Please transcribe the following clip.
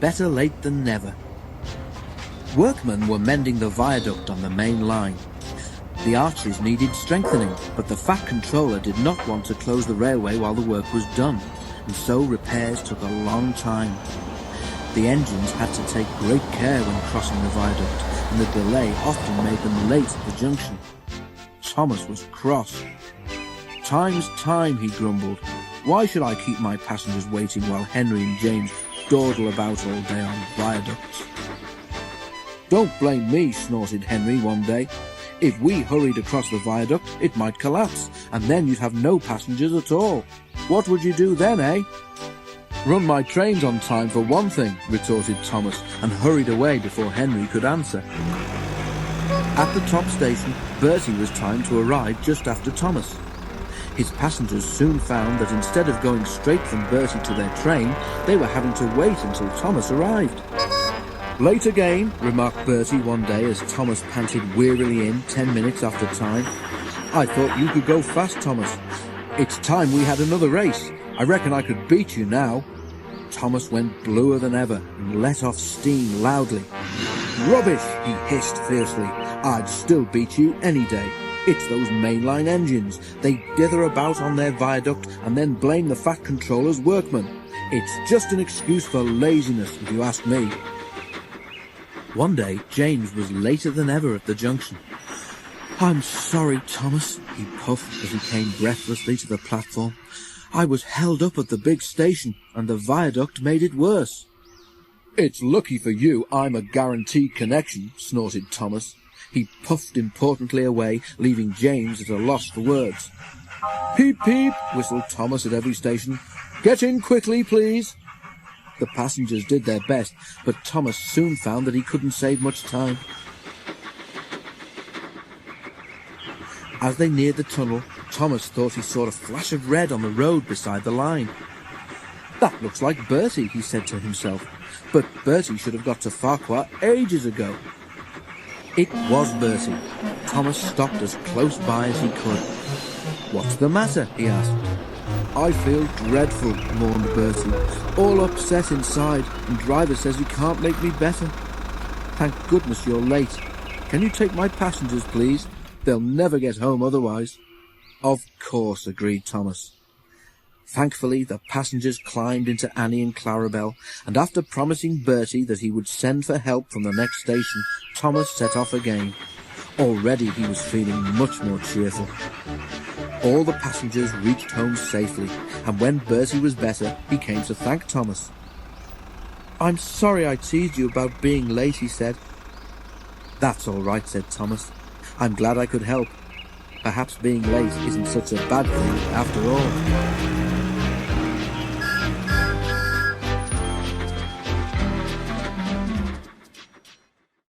better late than never. Workmen were mending the viaduct on the main line. The arches needed strengthening, but the Fat Controller did not want to close the railway while the work was done, and so repairs took a long time. The engines had to take great care when crossing the viaduct, and the delay often made them late at the junction. Thomas was cross. "Time's time," he grumbled. "Why should I keep my passengers waiting while Henry and James dawdle about all day on viaducts?" "Don't blame me," snorted Henry one day. "If we hurried across the viaduct, it might collapse, and then you'd have no passengers at all. What would you do then, eh?" "Run my trains on time for one thing," retorted Thomas, and hurried away before Henry could answer. At the top station, Bertie was timed to arrive just after Thomas. His passengers soon found that instead of going straight from Bertie to their train, they were having to wait until Thomas arrived. "Late again," remarked Bertie one day as Thomas panted wearily in 10 minutes after time. "I thought you could go fast, Thomas. It's time we had another race. I reckon I could beat you now." Thomas went bluer than ever and let off steam loudly. "Rubbish," he hissed fiercely. "I'd still beat you any day. It's those mainline engines. They dither about on their viaduct and then blame the Fat Controller's workmen. It's just an excuse for laziness, if you ask me." One day, James was later than ever at the junction. "I'm sorry, Thomas," he puffed as he came breathlessly to the platform. "I was held up at the big station, and the viaduct made it worse." "It's lucky for you I'm a guaranteed connection," snorted Thomas. He puffed importantly away, leaving James at a loss for words. "Peep, peep," whistled Thomas at every station. "Get in quickly, please." The passengers did their best, but Thomas soon found that he couldn't save much time. As they neared the tunnel, Thomas thought he saw a flash of red on the road beside the line. "That looks like Bertie," he said to himself. "But Bertie should have got to Farquhar ages ago." It was Bertie. Thomas stopped as close by as he could. "What's the matter?" he asked. "I feel dreadful," mourned Bertie. "All upset inside, and driver says he can't make me better." "Thank goodness you're late. Can you take my passengers, please? They'll never get home otherwise." "Of course," agreed Thomas. Thankfully, the passengers climbed into Annie and Clarabel, and after promising Bertie that he would send for help from the next station, Thomas set off again. Already he was feeling much more cheerful. All the passengers reached home safely, and when Bertie was better, he came to thank Thomas. "I'm sorry I teased you about being late," he said. "That's all right," said Thomas. "I'm glad I could help. Perhaps being late isn't such a bad thing after all."